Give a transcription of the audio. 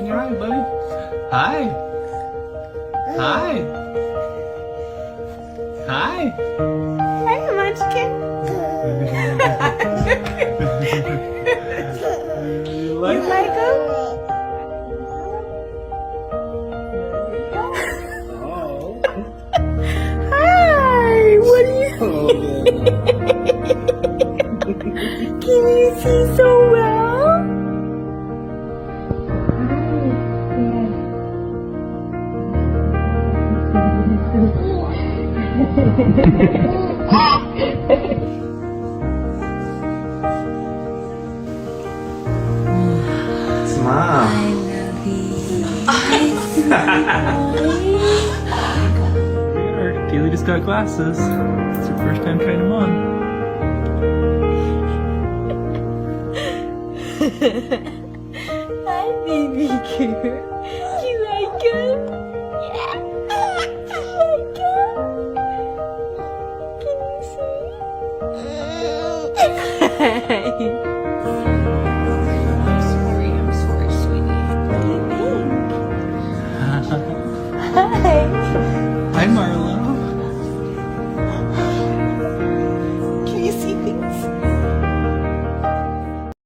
your eye, buddy. Hi. Hi. Hi. Hi, Munchkin. You You like like him? Oh. Hi. What are you? Can you see so well? It's Mom. Keely just got glasses. It's her first time trying them on. Hi, baby girl. You like him? Yeah. You like him? Can you see? I'm sorry, sweetie. What do you think? Hi.